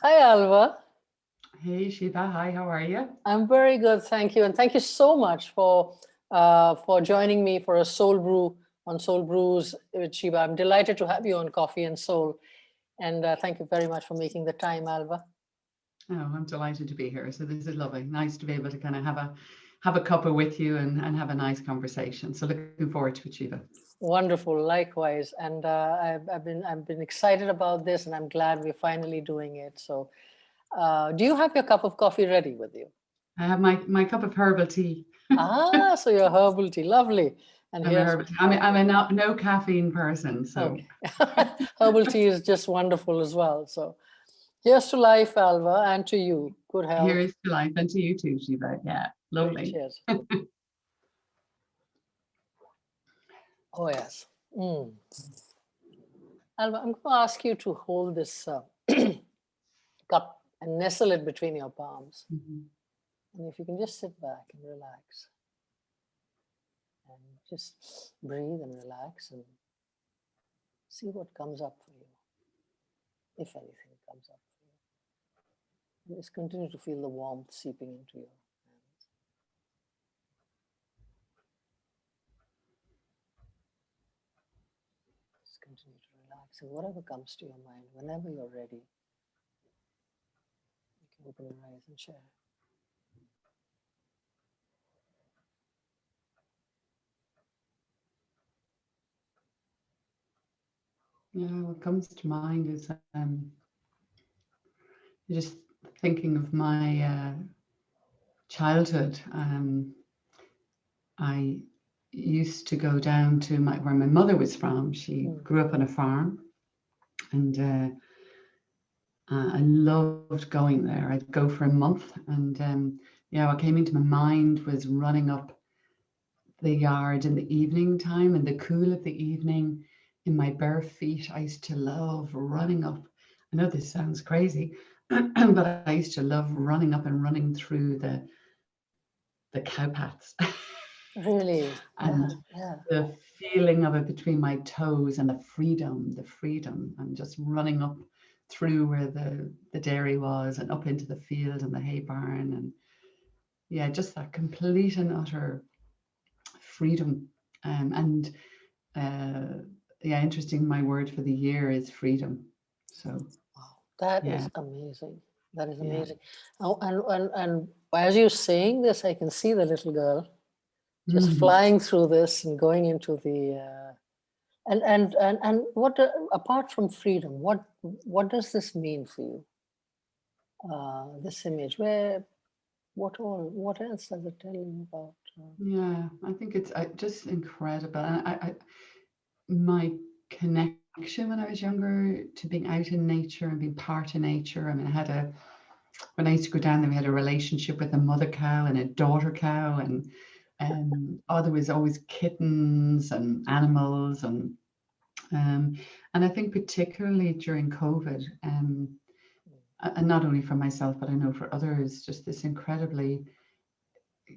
Hi, Alva. Hey Sheba, hi, how are you? I'm very good, thank you. And thank you so much for joining me for a Soul Brew on SoulBrews with Sheba. I'm delighted to have you on Coffee and Soul. And thank you very much for making the time, Alva. Oh, I'm delighted to be here. So this is lovely. Nice to be able to kind of have a cuppa with you and have a nice conversation. So looking forward to it, Sheba. Wonderful, likewise. And I've been excited about this, and I'm glad we're finally doing it. So, do you have your cup of coffee ready with you? I have my cup of herbal tea. So your herbal tea, lovely. And I'm a here's herbal tea. I'm a no caffeine person. So okay. Herbal tea is just wonderful as well. So here's to life, Alva, and to you. Good here health. is to life and to you too, Sheba. Yeah, Great. lovely. Cheers. Oh, yes. Mm. Alva, I'm going to ask you to hold this cup and nestle it between your palms. Mhm. And if you can just sit back and relax and just breathe and relax and see what comes up for you, if anything comes up for you. And just continue to feel the warmth seeping into your hands. Just continue to relax, and whatever comes to your mind, whenever you're ready, you can open your eyes and share. Yeah, what comes to mind is just thinking of my childhood. I used to go down to where my mother was from. She grew up on a farm, and I loved going there. I'd go for a month, and yeah, what came into my mind was running up the yard in the evening time, in the cool of the evening, in my bare feet. I used to love running up. I know this sounds crazy, but I used to love running up and running through the cow paths. Really? And Yeah, yeah. the feeling of it between my toes and the freedom, and just running up through where the dairy was and up into the field and the hay barn. And yeah, just that complete and utter freedom. And yeah, interesting, my word for the year is freedom. So Wow, that yeah, is amazing. That is yeah. amazing. Oh, and as you're saying this, I can see the little girl just Mhm. flying through this and going into the and what apart from freedom, what does this mean for you? This image, what else does it tell you about? Yeah, I think it's just incredible. And my connection when I was younger to being out in nature and being part of nature. I mean, when I used to go down there, we had a relationship with a mother cow and a daughter cow, and oh, there was always kittens and animals, um, and I think particularly during COVID, and not only for myself, but I know for others, just this incredibly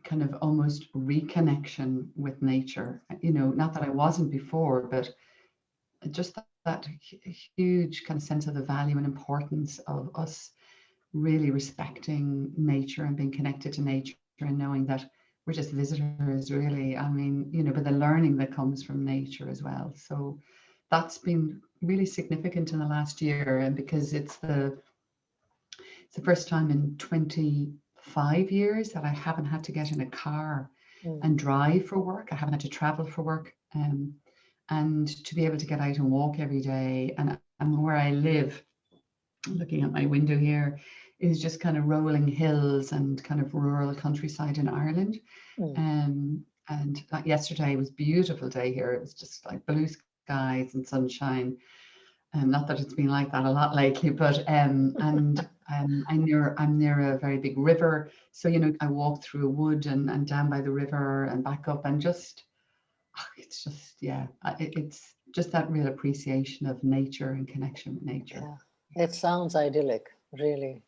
kind of almost reconnection with nature. You know, not that I wasn't before, but just that huge kind of sense of the value and importance of us really respecting nature and being connected to nature and knowing that we're just visitors, really. I mean, you know, but the learning that comes from nature as well. So that's been really significant in the last year, and because it's the first time in 25 years that I haven't had to get in a car and drive for work. I haven't had to travel for work. And to be able to get out and walk every day, and where I live, looking at my window here, is just kind of rolling hills and kind of rural countryside in Ireland. And yesterday was a beautiful day here. It was just like blue skies and sunshine. Not that it's been like that a lot lately, but I'm near a very big river, so you know I walk through a wood and down by the river and back up, and just it's just yeah, it's just that real appreciation of nature and connection with nature. Yeah, it sounds idyllic, really.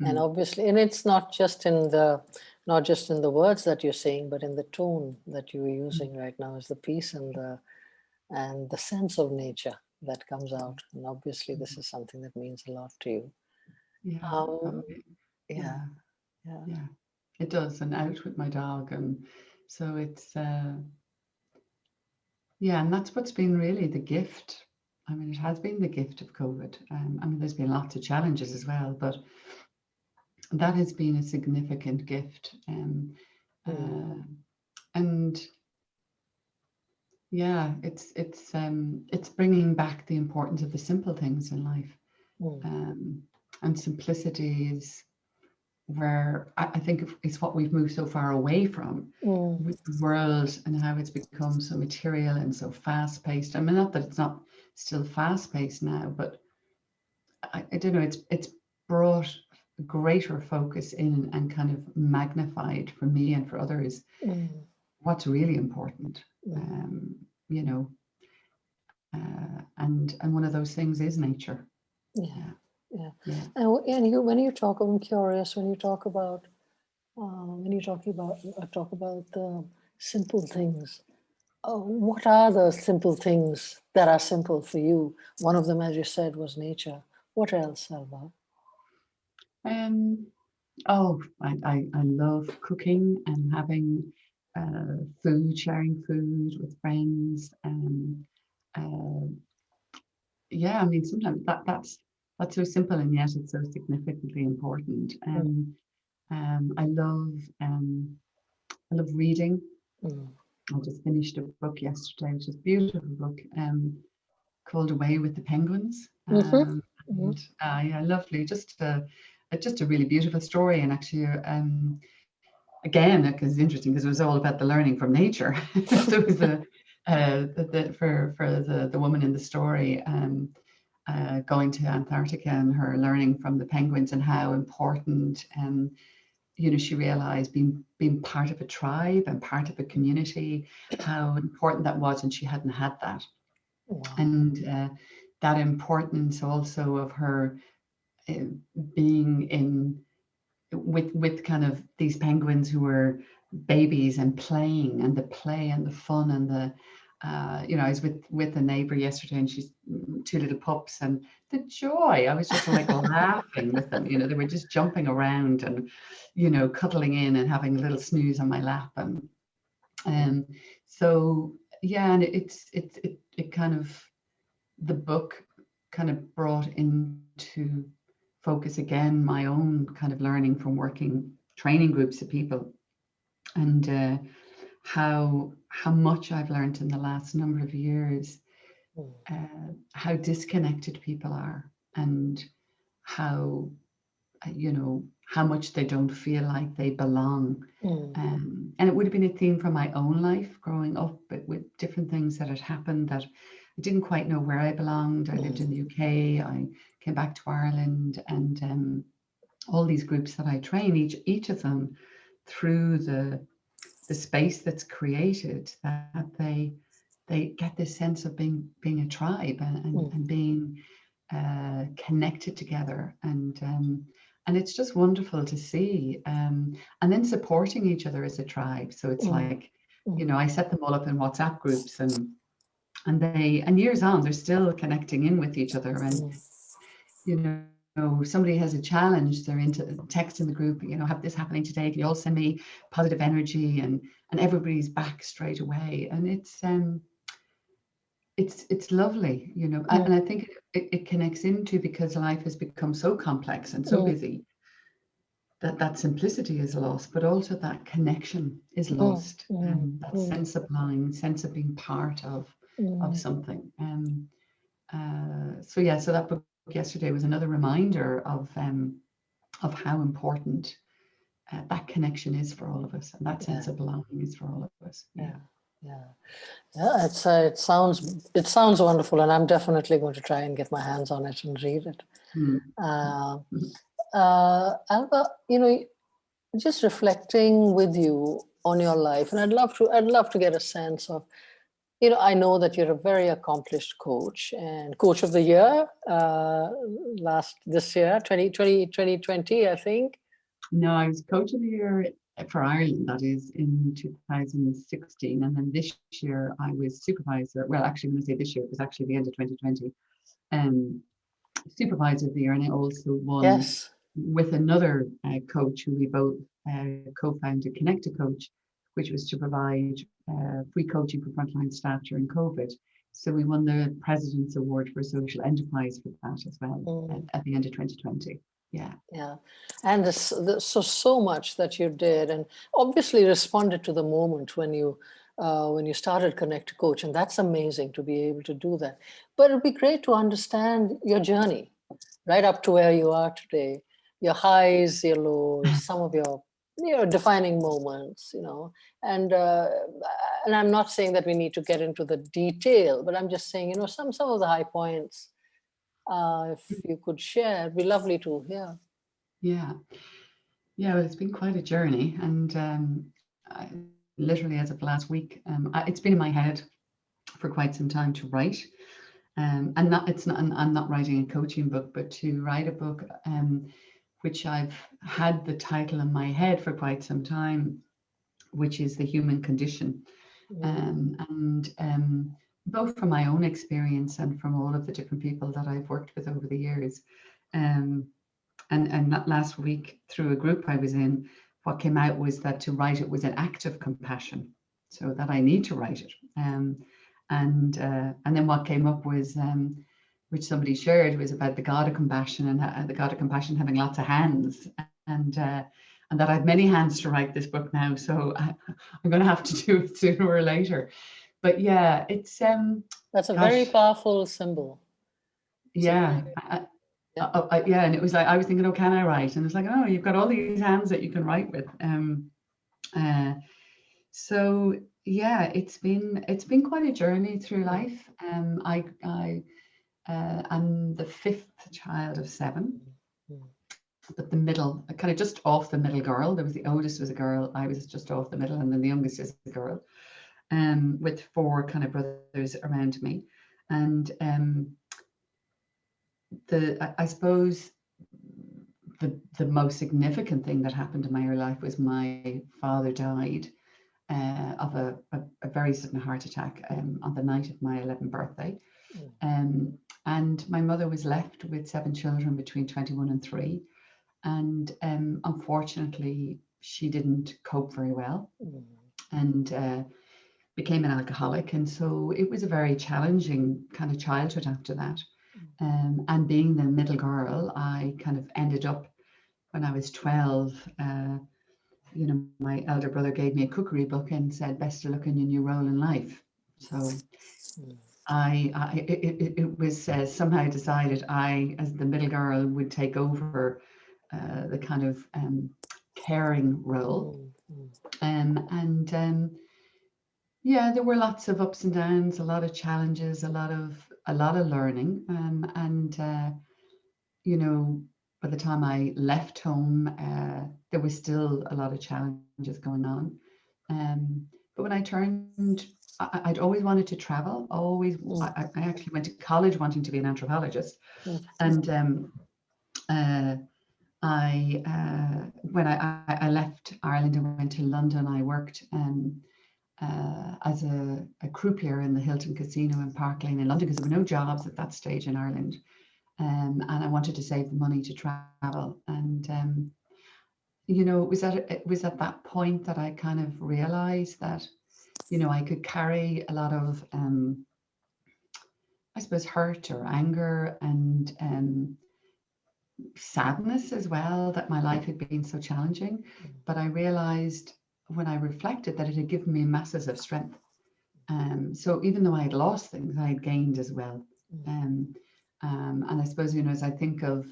And Mm. obviously, and it's not just in the words that you're saying, but in the tone that you're using right now, is the peace and the sense of nature that comes out. And obviously, this is something that means a lot to you. Yeah. Um, Yeah. yeah. Yeah. It does. And out with my dog. And so it's, yeah, and that's what's been really the gift. I mean, it has been the gift of COVID. I mean, there's been lots of challenges as well, but that has been a significant gift. And yeah, it's bringing back the importance of the simple things in life. And simplicity is where I think it's what we've moved so far away from with the world and how it's become so material and so fast paced. I mean, not that it's not still fast paced now, but I don't know, it's brought greater focus in and kind of magnified for me and for others what's really important. You know, and one of those things is nature. Yeah. And you, when you talk, I'm curious, when you talk about talk about the simple things, what are the simple things that are simple for you? One of them, as you said, was nature. What else, Alva? Oh, I love cooking and having food, sharing food with friends. Yeah, I mean, sometimes that's so simple and yet it's so significantly important. I love reading. I just finished a book yesterday, which is a beautiful book, called Away with the Penguins. Yeah, lovely. Just a really beautiful story. And actually, again, it was interesting because it was all about the learning from nature. So it was for the woman in the story going to Antarctica and her learning from the penguins and how important you know, she realized being part of a tribe and part of a community, how important that was, and she hadn't had that. Wow. And that importance also of her being in with kind of these penguins who were babies and playing, and the play and the fun and the you know, I was with a neighbor yesterday and she's two little pups, and the joy, I was just like laughing with them. You know, they were just jumping around and, you know, cuddling in and having a little snooze on my lap. And so yeah, and it kind of, the book kind of brought into focus again my own kind of learning from working training groups of people, and how much I've learned in the last number of years, how disconnected people are, and how you know, how much they don't feel like they belong. And it would have been a theme from my own life growing up, but with different things that had happened that I didn't quite know where I belonged. I lived in the UK, I came back to Ireland, and all these groups that I train, each of them through the space that's created, that they get this sense of being a tribe and being connected together, and it's just wonderful to see, and then supporting each other as a tribe. So it's like, you know, I set them all up in WhatsApp groups, and years on they're still connecting in with each other, and you know, somebody has a challenge, they're into text in the group, you know, have this happening today, can you all send me positive energy, and everybody's back straight away, and it's lovely, you know. And I think it connects into, because life has become so complex and so busy, that simplicity is lost, but also that connection is lost, and that sense of belonging, sense of being part of something. So yeah, so that book yesterday was another reminder of how important that connection is for all of us, and that sense of belonging is for all of us. Yeah, it sounds wonderful, and I'm definitely going to try and get my hands on it and read it. Alva, you know, just reflecting with you on your life, and I'd love to get a sense of, you know, I know that you're a very accomplished coach and coach of the year this year, 2020, I think. No, I was coach of the year for Ireland, that is, in 2016. And then this year I was supervisor. Well, actually, when I say this year, it was actually the end of 2020. Supervisor of the Year, and I also won Yes. with another coach who we both co-founded, Connect a Coach, which was to provide free coaching for frontline staff during COVID. So we won the President's Award for Social Enterprise for that as well at the end of 2020. Yeah. Yeah. And so much that you did, and obviously responded to the moment when you started Connect a Coach, and that's amazing to be able to do that. But it'd be great to understand your journey right up to where you are today, your highs, your lows, some of your defining moments, and I'm not saying that we need to get into the detail, but I'm just saying, some of the high points, if you could share, it'd be lovely to hear. Yeah. Yeah, well, it's been quite a journey, and literally as of last week, it's been in my head for quite some time to write, and I'm not writing a coaching book, but to write a book, which I've had the title in my head for quite some time, which is The Human Condition, and both from my own experience and from all of the different people that I've worked with over the years. And that last week, through a group I was in, what came out was that to write it was an act of compassion, so that I need to write it. And then what came up was, which somebody shared, was about the God of compassion, and the God of compassion having lots of hands, and that I have many hands to write this book now. So I'm going to have to do it sooner or later. But yeah, it's that's a very powerful symbol. Yeah. Yeah, and it was like I was thinking, oh, can I write? And it's like, oh, you've got all these hands that you can write with. So yeah, it's been quite a journey through life. I'm the fifth child of seven, but the middle, kind of just off the middle girl. There was the oldest was a girl, I was just off the middle, and then the youngest is a girl, with four kind of brothers around me, and I suppose the most significant thing that happened in my early life was my father died of a very sudden heart attack on the night of my 11th birthday. And my mother was left with 7 children between 21 and 3. And unfortunately, she didn't cope very well and became an alcoholic. And so it was a very challenging kind of childhood after that. And being the middle girl, I kind of ended up, when I was 12, my elder brother gave me a cookery book and said, best of luck in your new role in life. So it was somehow decided I, as the middle girl, would take over the kind of caring role. Yeah, there were lots of ups and downs, a lot of challenges, a lot of learning, by the time I left home, there was still a lot of challenges going on. But when I turned, I'd always wanted to travel. I actually went to college wanting to be an anthropologist, and when I left Ireland and went to London, I worked as a croupier in the Hilton Casino in Park Lane in London, because there were no jobs at that stage in Ireland. And I wanted to save the money to travel. And, it was at that point that I kind of realized that, I could carry a lot of, I suppose, hurt or anger and sadness as well, that my life had been so challenging. But I realized when I reflected that it had given me masses of strength. So even though I had lost things, I had gained as well. And I suppose, as I think of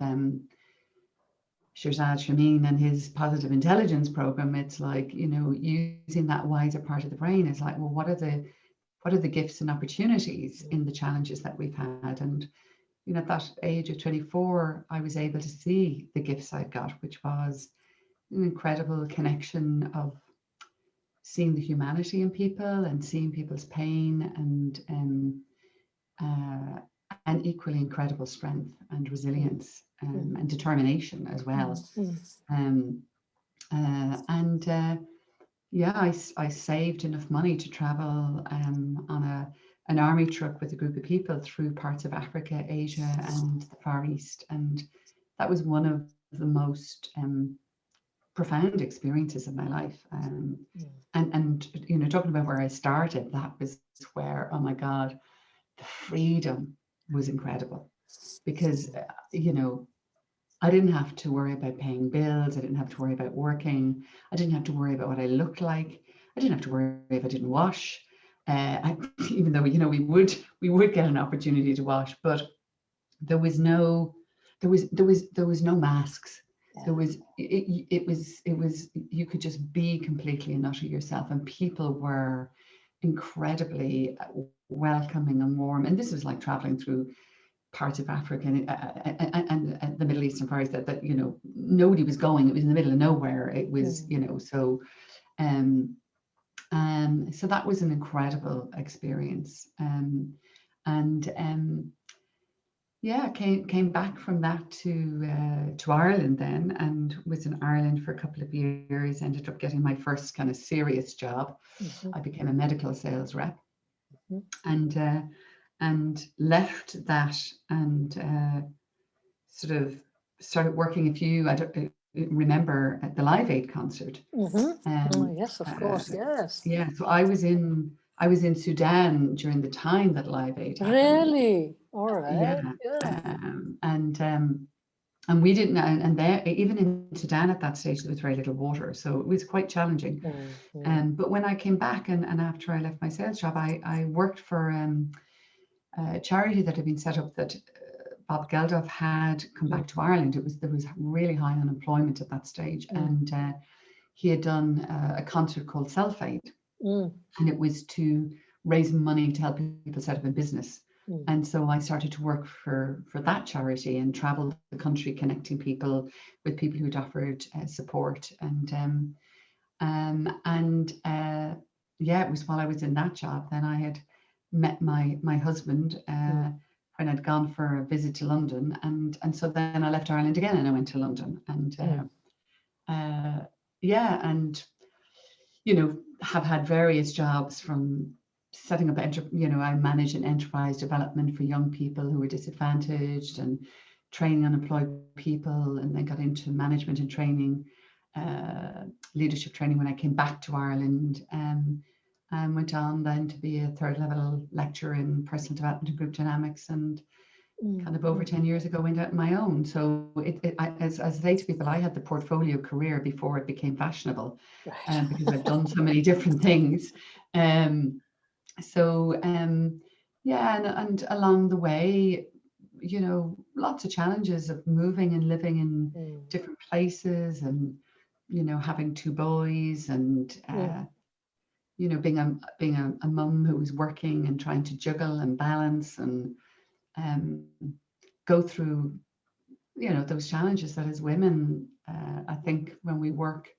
Shirzad Shameen and his positive intelligence program, it's like, using that wiser part of the brain is like, well, what are the gifts and opportunities in the challenges that we've had? And, at that age of 24, I was able to see the gifts I'd got, which was an incredible connection of seeing the humanity in people and seeing people's pain, and equally incredible strength and resilience and determination as well. I saved enough money to travel on an army truck with a group of people through parts of Africa, Asia, and the Far East. And that was one of the most profound experiences of my life. And you know, talking about where I started, that was where, oh my God, the freedom was incredible, because you know, I didn't have to worry about paying bills. I didn't have to worry about working. I didn't have to worry about what I looked like. I didn't have to worry if I didn't wash. Even though, you know, we would get an opportunity to wash, but there was no masks. There was it was you could just be completely and utterly yourself, and people were incredibly welcoming and warm. And this was like traveling through parts of Africa and the Middle East and Far East that you know, nobody was going. It was in the middle of nowhere. It was, you know, so so that was an incredible experience. Yeah, came back from that to Ireland then, and was in Ireland for a couple of years. Ended up getting my first kind of serious job. I became a medical sales rep, and left that, and sort of started working a few. I don't remember at the Live Aid concert. Oh, yes, of course, yes. Yeah, so I was in Sudan during the time that Live Aid happened. Really? All right. Yeah. And we didn't, and there, even in Sudan at that stage, there was very little water, so it was quite challenging. But when I came back, and after I left my sales job, I worked for a charity that had been set up that Bob Geldof had come back to Ireland. There was really high unemployment at that stage, and he had done a concert called Self Aid, and it was to raise money to help people set up a business. And so I started to work for that charity and traveled the country, connecting people with people who'd offered support. And yeah, it was while I was in that job, then I had met my husband when I'd gone for a visit to London, and so then I left Ireland again and I went to London, and yeah, and you know, have had various jobs, from setting up, you know, I managed an enterprise development for young people who were disadvantaged and training unemployed people, and then got into management and training, leadership training when I came back to Ireland, and went on then to be a third level lecturer in personal development and group dynamics, and kind of over 10 years ago went out on my own. So as I say to people, I had the portfolio career before it became fashionable, because I've done so many different things. Yeah, and along the way, you know, lots of challenges of moving and living in different places, and you know, having two boys, and you know, being a mum who was working and trying to juggle and balance, and go through, you know, those challenges that as women, I think when we work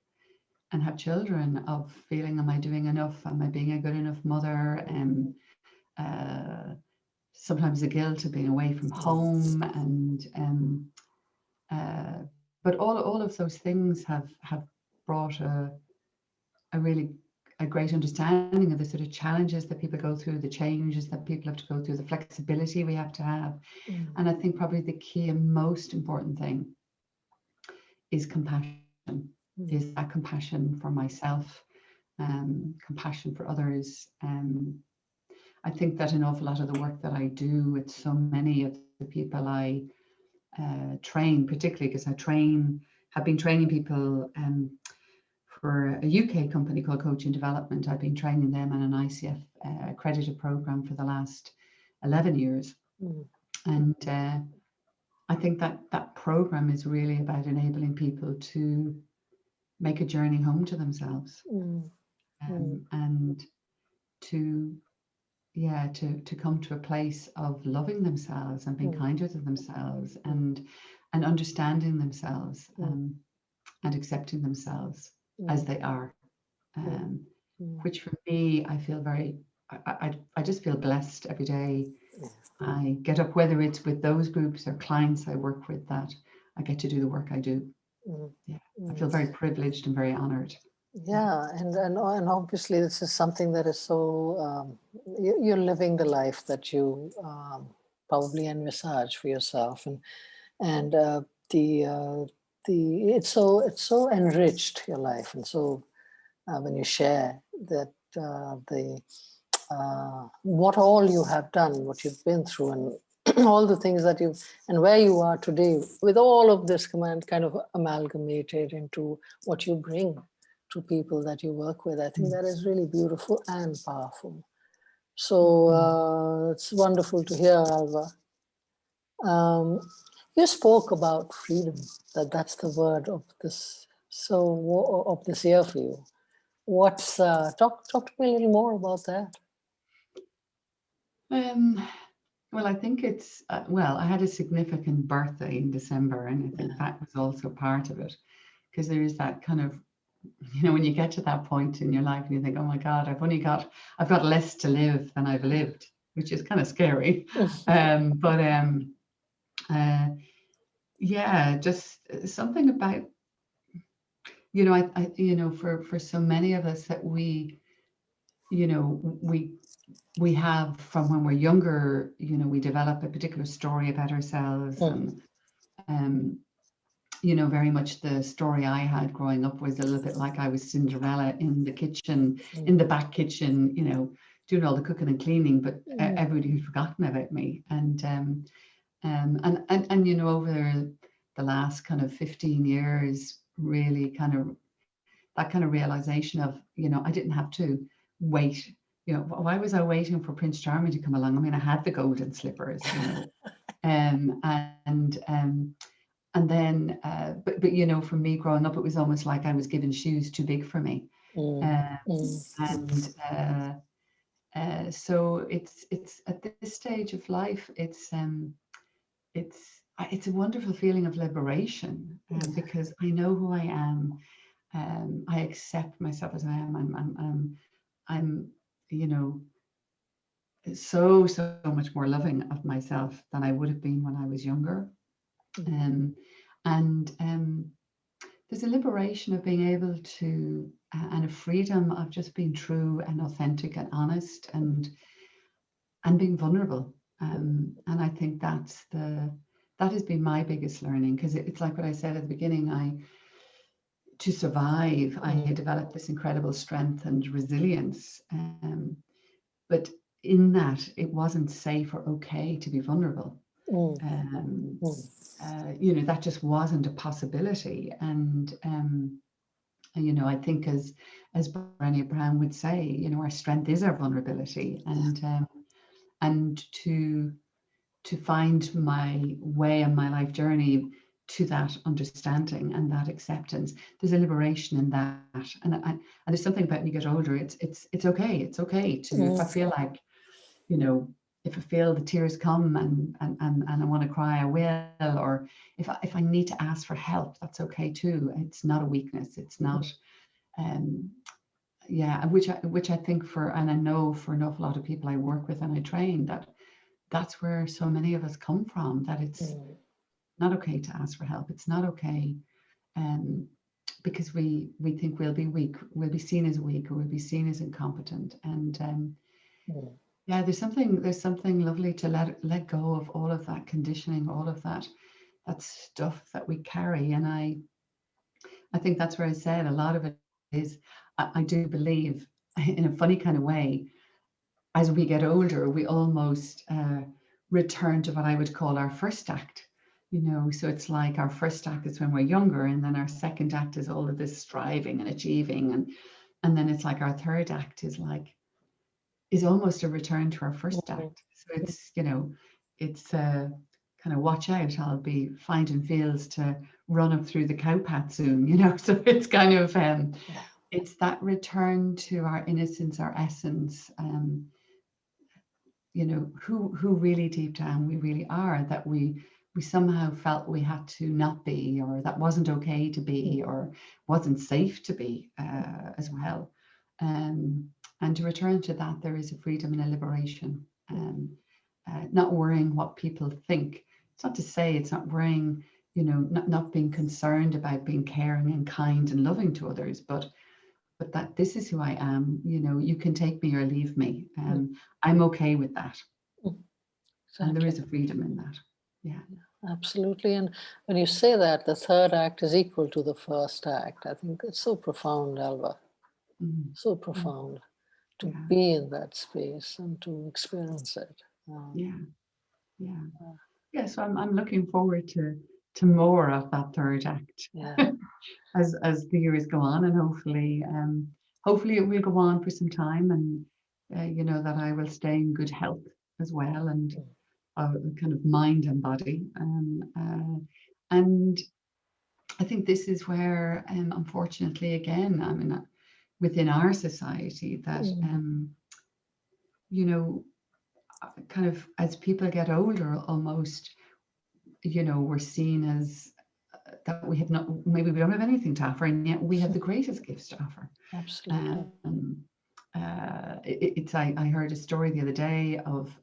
and have children, of feeling, am I doing enough? Am I being a good enough mother? And sometimes the guilt of being away from home, and but all of those things have brought a great understanding of the sort of challenges that people go through, the changes that people have to go through, the flexibility we have to have. And I think probably the key and most important thing is compassion. Is that compassion for myself, compassion for others. I think that an awful lot of the work that I do with so many of the people I train, particularly because have been training people for a UK company called Coaching Development. I've been training them on an ICF accredited program for the last 11 years. And I think that program is really about enabling people to make a journey home to themselves, and to come to a place of loving themselves and being kinder to themselves, and understanding themselves, and accepting themselves as they are, which for me, I feel I just feel blessed every day. I get up, whether it's with those groups or clients I work with, that I get to do the work I do. I feel very privileged and very honored. Yeah, and obviously this is something that is so, you're living the life that you probably envisage for yourself, and the it's so enriched your life, and so when you share that the what all you have done, what you've been through, and all the things that you've, and where you are today, with all of this kind of amalgamated into what you bring to people that you work with. I think that is really beautiful and powerful. So it's wonderful to hear, Alva. You spoke about freedom, that's the word of this, so of this year for you. What's talk to me a little more about that. Well, I think it's, well, I had a significant birthday in December, and I think that was also part of it, because there is that kind of, when you get to that point in your life and you think, oh my God, I've got less to live than I've lived, which is kind of scary. Yeah, just something about, for so many of us that we have from when we're younger, we develop a particular story about ourselves. And very much the story I had growing up was a little bit like I was Cinderella in the kitchen, in the back kitchen, doing all the cooking and cleaning, but everybody had forgotten about me. And over the last kind of 15 years, really kind of that kind of realization of, I didn't have to wait. Why was I waiting for Prince Charming to come along? I mean, I had the golden slippers, and then, but for me growing up, it was almost like I was given shoes too big for me. So it's at this stage of life, it's a wonderful feeling of liberation, because I know who I am. I accept myself as I am. I'm so much more loving of myself than I would have been when I was younger. There's a liberation of being able to, and a freedom of just being true and authentic and honest and being vulnerable. And I think that has been my biggest learning, because it's like what I said at the beginning. To survive, I had developed this incredible strength and resilience. But in that, it wasn't safe or okay to be vulnerable. That just wasn't a possibility. And I think as Brené Brown would say, our strength is our vulnerability, and to find my way on my life journey to that understanding and that acceptance, there's a liberation in that. And there's something about when you get older, it's okay. It's okay to, if I feel like, if I feel the tears come and I want to cry, I will. Or if I need to ask for help, that's okay too. It's not a weakness. It's not, which I think and I know for an awful lot of people I work with and I train, that's where so many of us come from, that it's not okay to ask for help. It's not okay, because we think we'll be weak, we'll be seen as weak, or we'll be seen as incompetent. And there's something lovely to let go of all of that conditioning, all of that stuff that we carry. And I think that's where I said a lot of it is, I do believe, in a funny kind of way, as we get older, we almost return to what I would call our first act. So it's like our first act is when we're younger, and then our second act is all of this striving and achieving, and then it's like our third act is almost a return to our first act. So it's it's kind of watch out, I'll be finding fields to run up through the cowpath soon. So it's kind of it's that return to our innocence, our essence, who really deep down we really are, that we somehow felt we had to not be, or that wasn't okay to be, or wasn't safe to be as well. And to return to that, there is a freedom and a liberation, not worrying what people think. It's not to say it's not worrying, not being concerned about being caring and kind and loving to others, but but that this is who I am. You know, you can take me or leave me. I'm okay with that. And there is a freedom in that. Yeah. Absolutely. And when you say that, the third act is equal to the first act, I think it's so profound, Alva. So profound to be in that space and to experience it. So I'm looking forward to more of that third act as the years go on, and hopefully it will go on for some time, and you know, that I will stay in good health as well, and kind of mind and body, and I think this is where, unfortunately, again, I mean, within our society, that you know, kind of as people get older, almost, you know, we're seen as that we have not, maybe we don't have anything to offer, and yet we have the greatest gifts to offer. Absolutely. I heard a story the other day of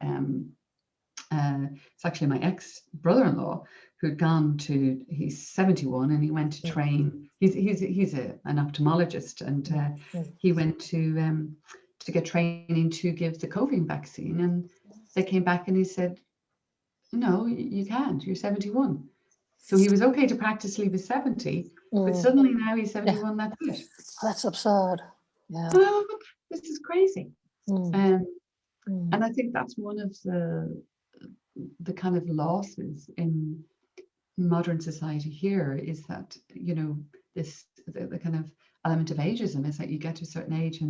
it's actually my ex-brother-in-law who'd gone to, he's 71, and he went to train. He's an ophthalmologist, and he went to get training to give the COVID vaccine, and they came back and he said, no, you can't, you're 71. So he was okay to practice till he was 70, but suddenly now he's 71, that's it. That's absurd. Yeah. Oh, this is crazy. And I think that's one of the kind of losses in modern society here, is that, you know, the kind of element of ageism is that you get to a certain age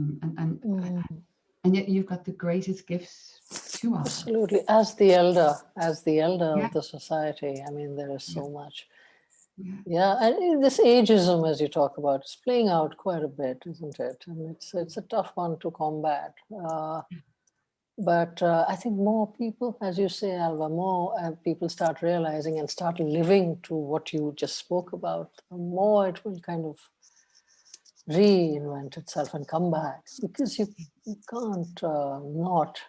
and yet you've got the greatest gifts to offer. Absolutely. As the elder of the society, I mean, there is so much. And this ageism, as you talk about, is playing out quite a bit, isn't it? And it's a tough one to combat. But I think more people, as you say, Alva, more people start realizing and start living to what you just spoke about, the more it will kind of reinvent itself and come back, because you can't not.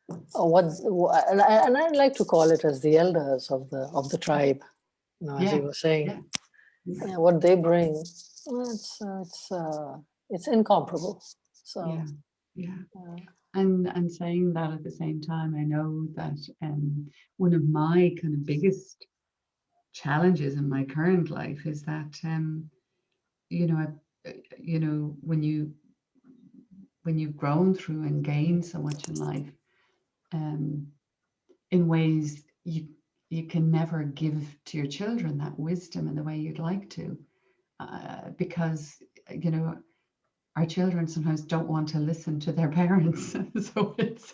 And I like to call it as the elders of the tribe, you know, as you were saying. What they bring, it's incomparable. So and saying that at the same time, I know that one of my kind of biggest challenges in my current life is that you know, when you've grown through and gained so much in life, in ways you can never give to your children that wisdom in the way you'd like to, because, you know, our children sometimes don't want to listen to their parents. So it's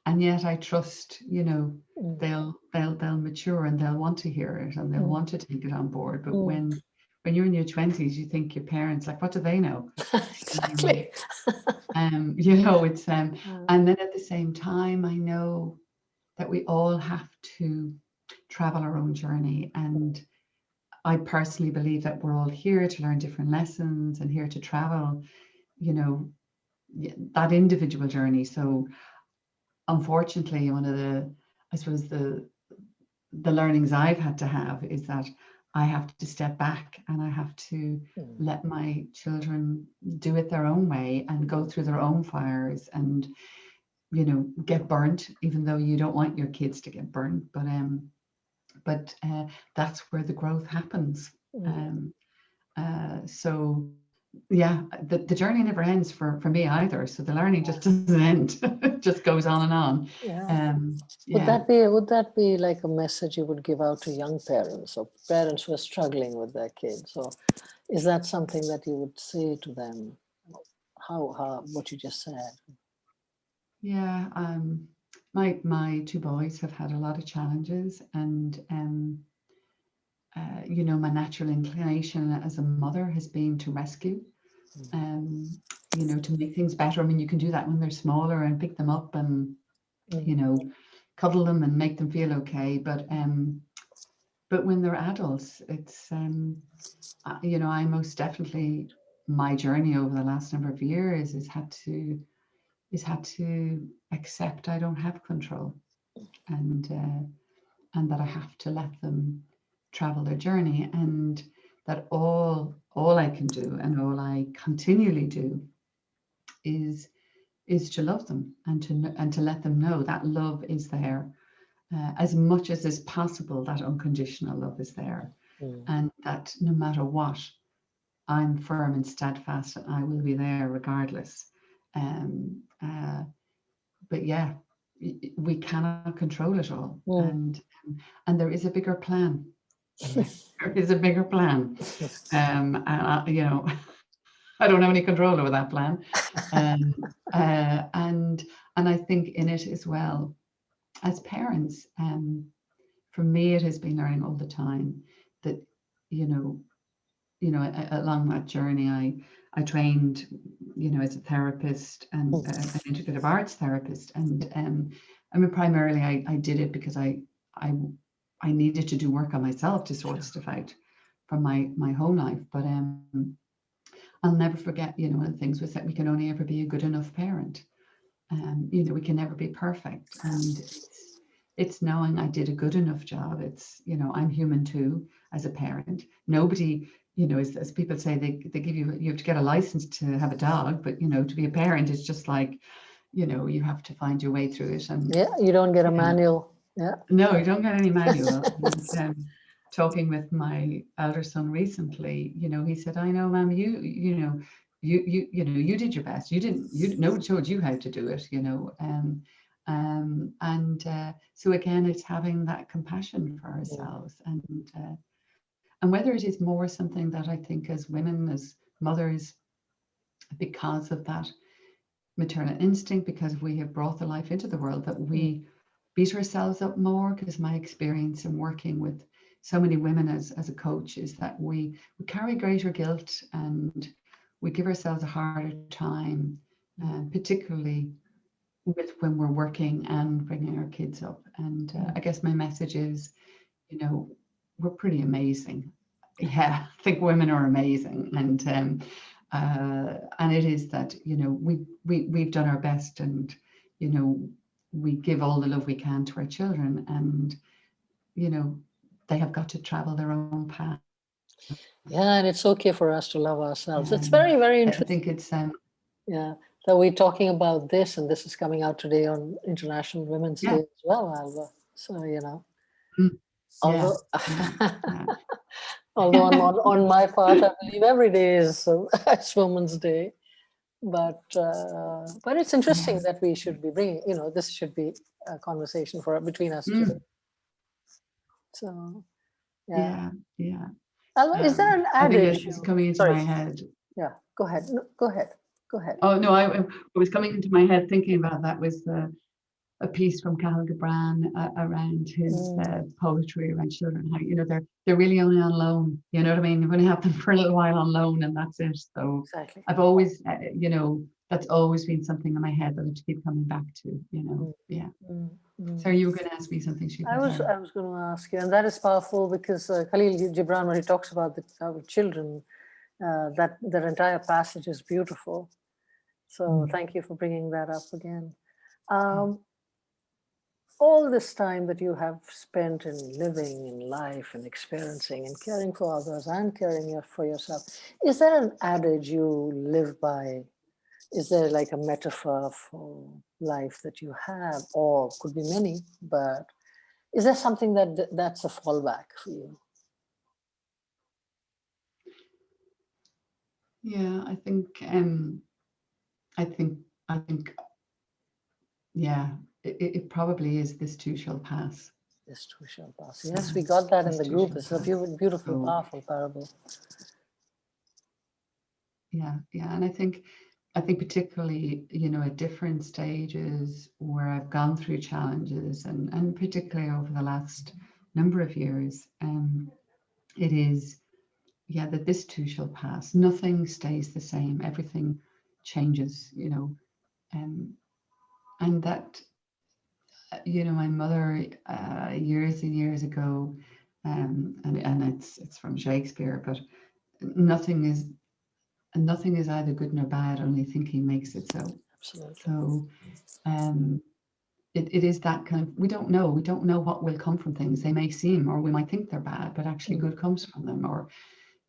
and yet I trust, you know, they'll mature and they'll want to hear it and they'll want to take it on board. But when you're in your 20s, you think your parents, like, what do they know? Exactly. You know, it's and then at the same time, I know that we all have to travel our own journey, and I personally believe that we're all here to learn different lessons and here to travel, you know, that individual journey. So unfortunately, one of the, I suppose, the learnings I've had to have is that I have to step back and I have to let my children do it their own way and go through their own fires and, you know, get burnt, even though you don't want your kids to get burnt. But that's where the growth happens. So yeah, the journey never ends for me either. So the learning just doesn't end. It just goes on and on. Would that be like a message you would give out to young parents or parents who are struggling with their kids? Or is that something that you would say to them? How what you just said? Yeah, my two boys have had a lot of challenges, and you know, my natural inclination as a mother has been to rescue, you know, to make things better. I mean, you can do that when they're smaller and pick them up and, you know, cuddle them and make them feel okay. But when they're adults, it's, you know, I most definitely, my journey over the last number of years has had to accept I don't have control, and that I have to let them travel their journey. And that all I can do and all I continually do is to love them and to let them know that love is there, as much as is possible. That unconditional love is there, and that no matter what, I'm firm and steadfast, and I will be there regardless. But yeah, we cannot control it all, and there is a bigger plan. There is a bigger plan, and you know, I don't have any control over that plan, and I think in it as well, as parents, for me, it has been learning all the time that, you know, along that journey, I trained, as a therapist and an integrative arts therapist, and I mean, primarily I did it because I needed to do work on myself to sort stuff out from my home life. But I'll never forget, one of the things was that we can only ever be a good enough parent. We can never be perfect, and it's knowing I did a good enough job. It's, I'm human too as a parent. Nobody, as people say, they give you have to get a license to have a dog, but to be a parent is just like, you have to find your way through it. And yeah, you don't get a manual. Yeah. No, you don't get any manual. And, talking with my elder son recently, he said, "I know, Mom, you did your best. Nobody told you how to do it, so again, it's having that compassion for ourselves, and whether it is more something that I think as women, as mothers, because of that maternal instinct, because we have brought the life into the world, that we beat ourselves up more. Because my experience in working with so many women as a coach is that we carry greater guilt, and we give ourselves a harder time, particularly with when we're working and bringing our kids up. And I guess my message is, we're pretty amazing. Yeah, I think women are amazing, and it is that, we've done our best, and we give all the love we can to our children, and they have got to travel their own path. Yeah, and it's okay for us to love ourselves. It's very, very interesting. I think it's yeah, that we're talking about this, and this is coming out today on International Women's Day as well, Alva. So although although on my part, I believe every day is it's Women's Day, but it's interesting that we should be bringing, this should be a conversation between us two. So yeah. Alva, is there an adage? I think it's coming into my head. Yeah, go ahead. No, go ahead. Oh no, I was coming into my head thinking about that was a piece from Cathal Gibran around his poetry around children, how they're really only on loan. You know what I mean? You're going to have them for a little while on loan, and that's it. So exactly. I've always, that's always been something in my head that I have to keep coming back to. Yeah. So you were going to ask me something, Sheba? I was going to ask you, and that is powerful, because Khalil Gibran, when he talks about the children, that entire passage is beautiful. So thank you for bringing that up again. All this time that you have spent in living in life and experiencing and caring for others and caring for yourself, is there an adage you live by? Is there like a metaphor for life that you have, or could be many, but is there something that's a fallback for you? Yeah, I think yeah, it probably is "this too shall pass." This too shall pass. Yes, we got that in the group. It's a beautiful, powerful parable. Yeah, and I think particularly, at different stages where I've gone through challenges, and particularly over the last number of years, it is, that this too shall pass. Nothing stays the same. Everything changes, and that, my mother years and years ago, and it's from Shakespeare, but nothing is either good nor bad, only thinking makes it so. Absolutely. So it is that kind of, we don't know what will come from things. They may seem, or we might think they're bad, but actually good comes from them. Or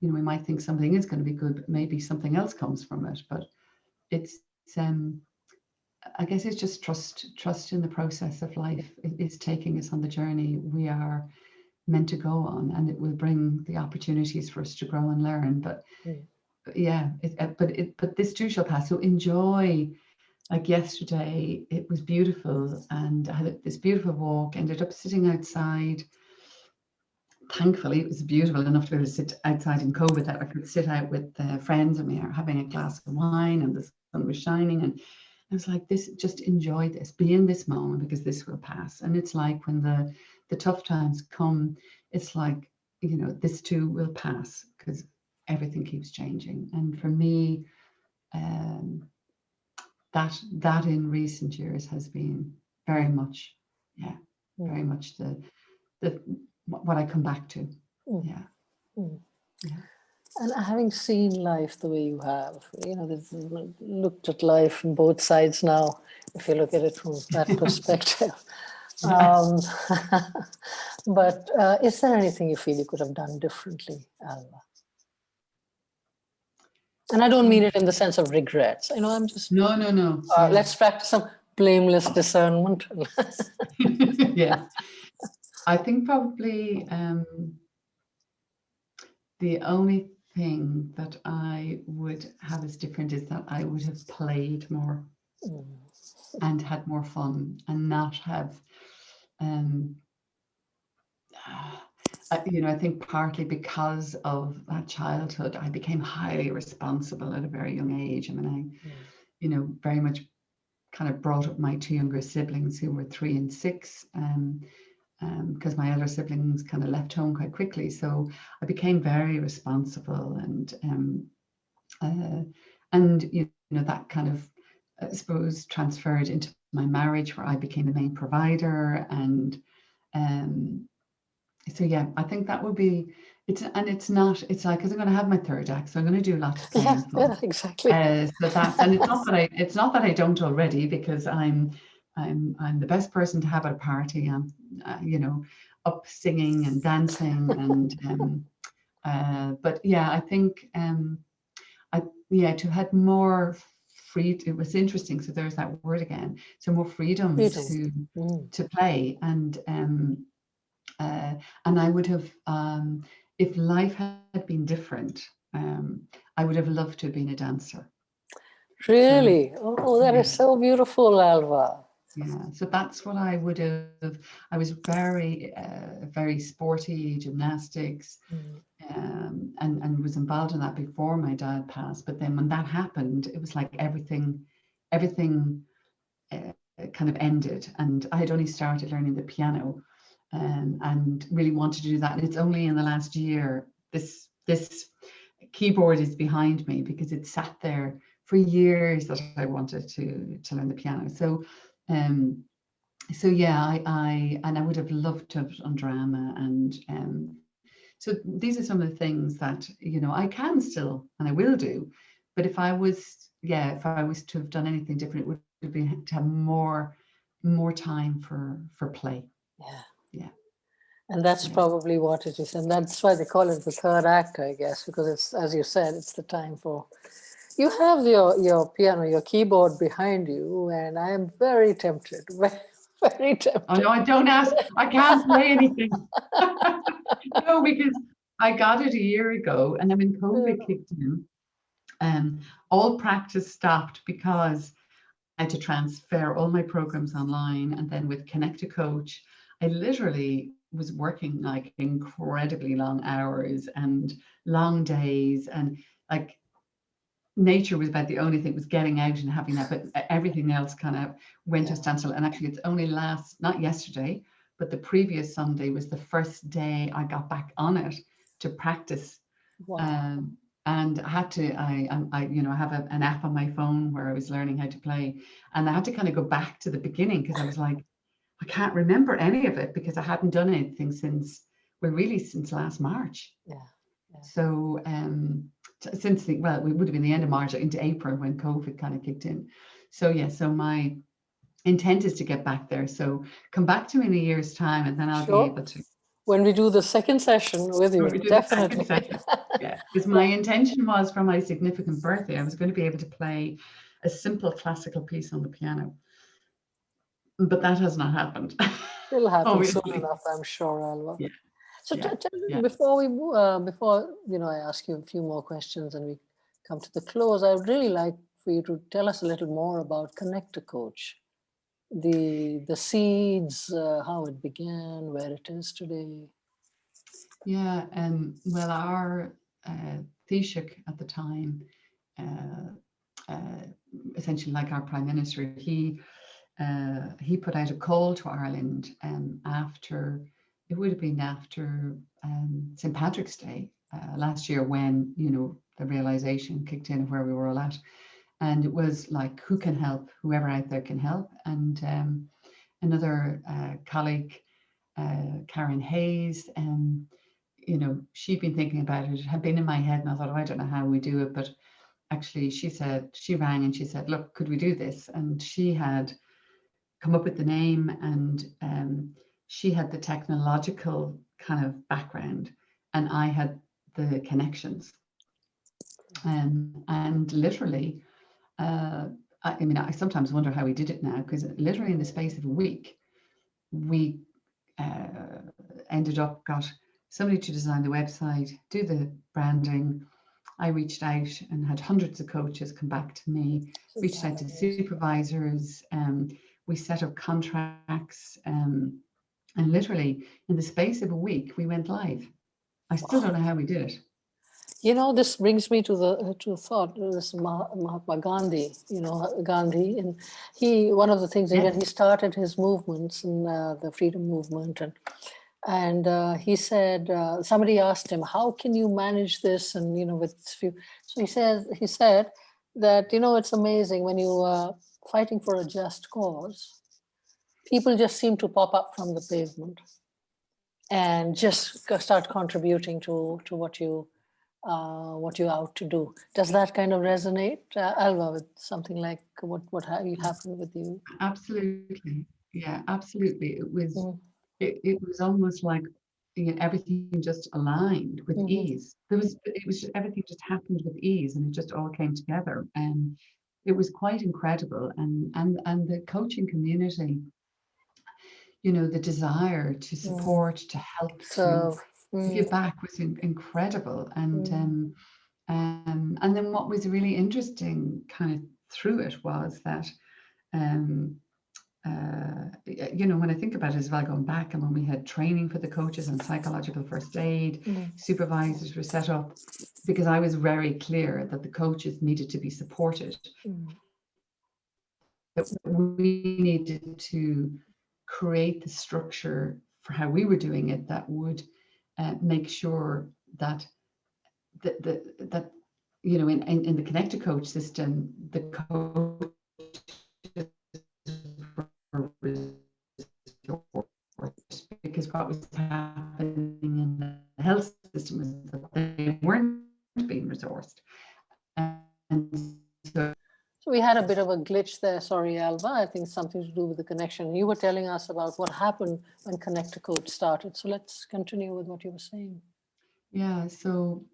you know, we might think something is going to be good, but maybe something else comes from it. But it's I guess it's just trust in the process of life. It is taking us on the journey we are meant to go on, and it will bring the opportunities for us to grow and learn. But yeah, but this too shall pass. So enjoy. Like yesterday, it was beautiful, and I had this beautiful walk. Ended up sitting outside. Thankfully, it was beautiful enough to be able to sit outside in COVID that I could sit out with friends, and we are having a glass of wine, and the sun was shining, and I was like, "This, just enjoy this, be in this moment, because this will pass." And it's like when the tough times come, it's like, you know, this too will pass, because everything keeps changing. And for me, that in recent years has been very much, very much the what I come back to. Yeah. And having seen life the way you have, you know, looked at life from both sides now, if you look at it from that perspective. But is there anything you feel you could have done differently, Alva? And I don't mean it in the sense of regrets. You know, I'm just... No. Let's practice some blameless discernment. Yes. I think probably the only thing that I would have as different is that I would have played more and had more fun, and not have you know, I think partly because of that childhood, I became highly responsible at a very young age. I mean, you know, very much kind of brought up my two younger siblings, who were 3 and 6, because my elder siblings kind of left home quite quickly. So I became very responsible, and you know, that kind of, I suppose, transferred into my marriage, where I became the main provider. And so yeah, I think that would be it's like, because I'm going to have my third act, so I'm going to do lots of playing fun. Yeah, exactly. So that's, and it's not that I don't already, because I'm the best person to have at a party. I'm you know, up singing and dancing, and but yeah, I think to have more free. It was interesting. So there's that word again. So more freedom. To play, and I would have, if life had been different, I would have loved to have been a dancer. Really? So, that is so beautiful, Alva. Yeah, so that's what I would have. I was very, very sporty, gymnastics, and was involved in that before my dad passed. But then when that happened, it was like everything kind of ended, and I had only started learning the piano, and really wanted to do that. And it's only in the last year this keyboard is behind me, because it sat there for years that I wanted to learn the piano. So yeah, I would have loved to have done drama, and so these are some of the things that, you know, I can still, and I will do. But if I was to have done anything different, it would be to have more time for play. Yeah. And that's probably what it is. And that's why they call it the third act, I guess, because it's, as you said, it's the time for... You have your piano, your keyboard behind you, and I am very tempted, very tempted. Oh, no, I don't ask. I can't play anything. No, because I got it a year ago, and then when COVID kicked in, all practice stopped, because I had to transfer all my programs online. And then with Connect a Coach, I literally was working like incredibly long hours and long days, and like nature was about the only thing, was getting out and having that, but everything else kind of went to standstill. And actually, it's only not yesterday, but the previous Sunday was the first day I got back on it to practice. Wow. And I had to, I you know, I have an app on my phone where I was learning how to play, and I had to kind of go back to the beginning, because I was like, I can't remember any of it, because I hadn't done anything since last March. Yeah. So since it would have been the end of March into April when COVID kind of kicked in. So yeah, so my intent is to get back there. So come back to me in a year's time, and then I'll be able to when we do the second session with you, When we do the second definitely. session. Yeah, because my intention was for my significant birthday, I was going to be able to play a simple classical piece on the piano. But that has not happened. It'll happen soon Obviously. enough, I'm sure, Alva. Yeah. So Yeah, tell me, yeah. before we before I ask you a few more questions and we come to the close, I would really like for you to tell us a little more about Connect to Coach, the seeds, how it began, where it is today. Yeah, well, our Taoiseach at the time, essentially like our Prime Minister, he put out a call to Ireland after, it would have been after St. Patrick's Day last year, when, the realization kicked in of where we were all at. And it was like, who can help? Whoever out there can help. And another colleague, Karen Hayes, she'd been thinking about it. It had been in my head, and I thought, oh, I don't know how we do it. But actually, she rang and she said, look, could we do this? And she had come up with the name, and she had the technological kind of background, and I had the connections. And literally, I sometimes wonder how we did it now, because literally in the space of a week, we got somebody to design the website, do the branding. I reached out and had hundreds of coaches come back to me, reached out to supervisors. We set up contracts, and literally in the space of a week, we went live. I still don't know how we did it. This brings me to the thought. This Mahatma Gandhi, Gandhi, and one of the things that he started his movements in the freedom movement, and he said, somebody asked him, how can you manage this? And with few, so he said that it's amazing when you are fighting for a just cause, people just seem to pop up from the pavement and just start contributing to what you're out to do. Does that kind of resonate, Alva, with something like what happened with you? Absolutely, yeah, absolutely. It was it was almost like everything just aligned with ease. Everything just happened with ease, and it just all came together, and it was quite incredible. And the coaching community, the desire to support, to help, to give you back was incredible. And then what was really interesting kind of through it was that when I think about it as well, going back, and when we had training for the coaches on psychological first aid, supervisors were set up, because I was very clear that the coaches needed to be supported. That we needed to create the structure for how we were doing it that would make sure that in the Connect to Coach system, the coach because what was happening in the health system was that they weren't being resourced. And so we had a bit of a glitch there. Sorry, Alva. I think something to do with the connection. You were telling us about what happened when Connect to Coach started. So let's continue with what you were saying. Yeah. So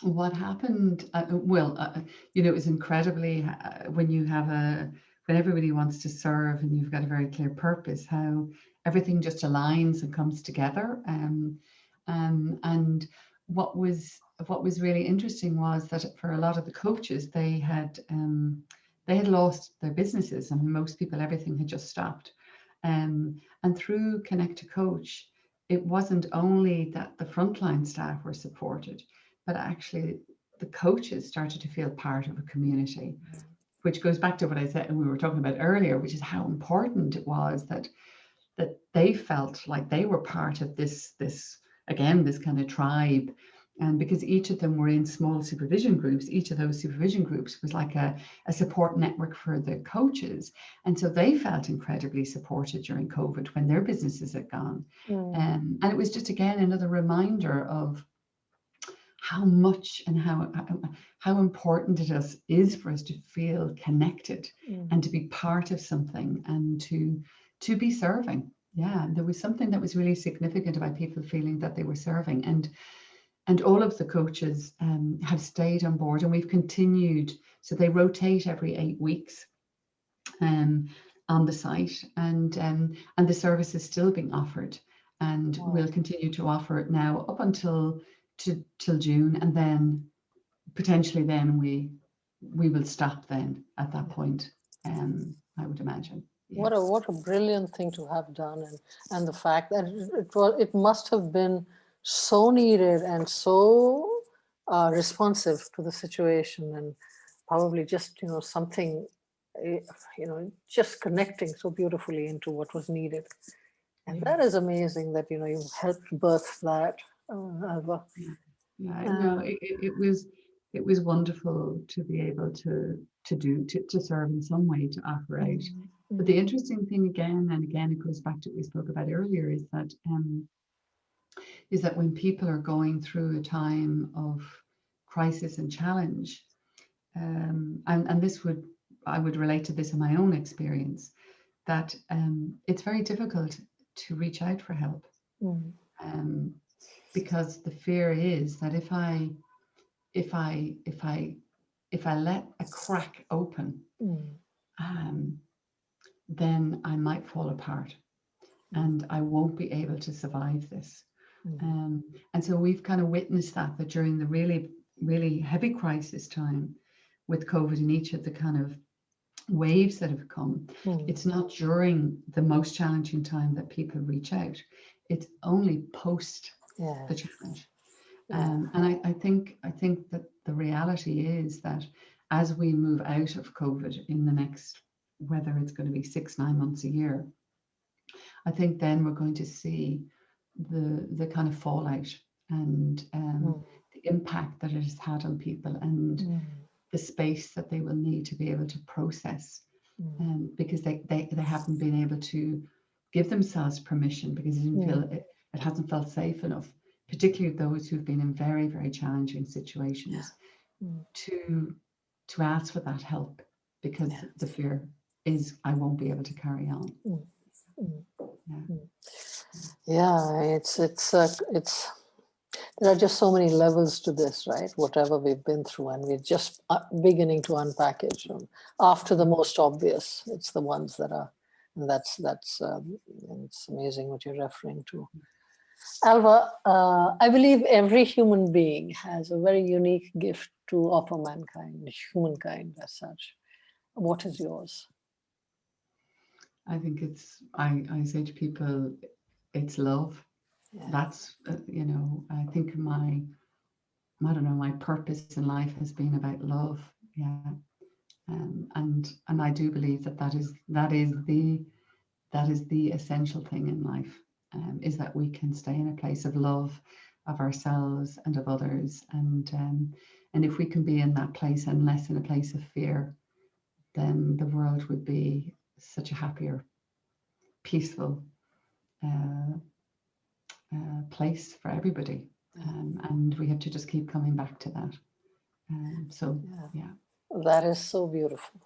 what happened? It was incredibly when everybody wants to serve and you've got a very clear purpose, how everything just aligns and comes together. And what was really interesting was that for a lot of the coaches, they had lost their businesses, and most people, everything had just stopped. And through Connect to Coach, it wasn't only that the frontline staff were supported, but actually the coaches started to feel part of a community, which goes back to what I said and we were talking about earlier, which is how important it was that they felt like they were part of this kind of tribe. And because each of them were in small supervision groups, each of those supervision groups was like a support network for the coaches. And so they felt incredibly supported during COVID when their businesses had gone. And it was just, again, another reminder of how much and how important it is for us to feel connected and to be part of something and to be serving. Yeah, there was something that was really significant about people feeling that they were serving, and all of the coaches have stayed on board, and we've continued. So they rotate every 8 weeks on the site, and the service is still being offered, and Wow. we'll continue to offer it now up until till June, and then potentially then we will stop then at that point. I would imagine. Yeah. What a brilliant thing to have done, and the fact that it must have been so needed and so responsive to the situation, and probably just something just connecting so beautifully into what was needed. And that is amazing that you helped birth that, Alva. Yeah, no, it was wonderful to be able to serve in some way, to offer out. But the interesting thing again and again, it goes back to what we spoke about earlier, is that when people are going through a time of crisis and challenge, and this I would relate to this in my own experience, that it's very difficult to reach out for help. Because the fear is that if I let a crack open, then I might fall apart, and I won't be able to survive this. And so we've kind of witnessed that during the really, really heavy crisis time with COVID, and each of the kind of waves that have come, it's not during the most challenging time that people reach out. It's only post the challenge. And I think that the reality is that as we move out of COVID in the next, whether it's going to be 6, 9 months, a year, I think then we're going to see the kind of fallout and the impact that it has had on people, and the space that they will need to be able to process, because they haven't been able to give themselves permission, because it didn't feel it hasn't felt safe enough, particularly those who've been in very, very challenging situations, to ask for that help, because the fear is, I won't be able to carry on. It's there are just so many levels to this, right? Whatever we've been through, and we're just beginning to unpackage them. After the most obvious, it's the ones that are, and that's it's amazing what you're referring to. Alva, I believe every human being has a very unique gift to offer mankind, humankind as such. What is yours? I think I say to people, it's love. That's, I think my purpose in life has been about love. And I do believe that is the essential thing in life, is that we can stay in a place of love of ourselves and of others, and if we can be in that place and less in a place of fear, then the world would be such a happier, peaceful place for everybody, and we have to just keep coming back to that. That is so beautiful,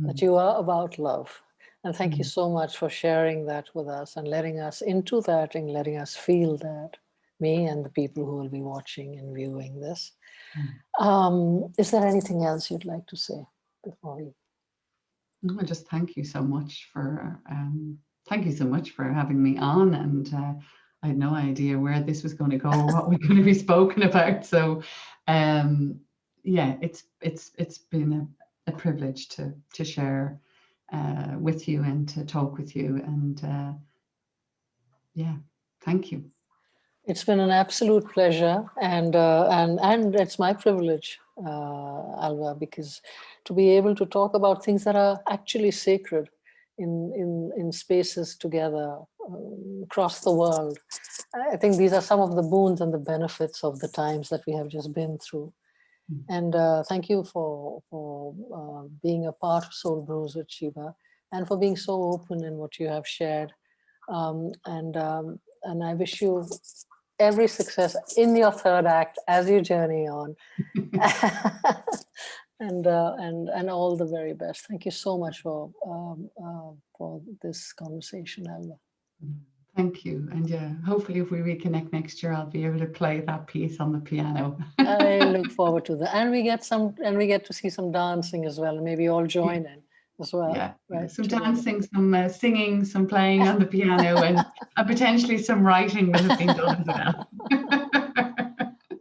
that you are about love. And thank you so much for sharing that with us and letting us into that and letting us feel that, me and the people who will be watching and viewing this. Is there anything else you'd like to say before we? No, just thank you so much for having me on, and I had no idea where this was going to go or what we're going to be spoken about. So it's been a privilege to share with you and to talk with you, and thank you. It's been an absolute pleasure, and it's my privilege, Alva, because to be able to talk about things that are actually sacred in spaces together across the world. I think these are some of the boons and the benefits of the times that we have just been through. And thank you for being a part of SoulBrews with Sheba, and for being so open in what you have shared. And I wish you every success in your third act as you journey on, and all the very best. Thank you so much for this conversation, Alva. Thank you. And yeah, hopefully if we reconnect next year, I'll be able to play that piece on the piano. I look forward to that. And we get to see some dancing as well. And maybe all join in as well. Yeah, right? some Together. dancing, some singing, some playing on the piano, and potentially some writing will have been done as well.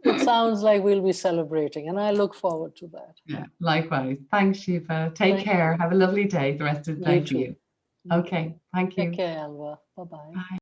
It sounds like we'll be celebrating, and I look forward to that. Yeah, likewise. Thanks, Sheba. Take care. Have a lovely day, the rest of the day for you. Okay, thank you. Take care, Alva. Bye-bye. Bye.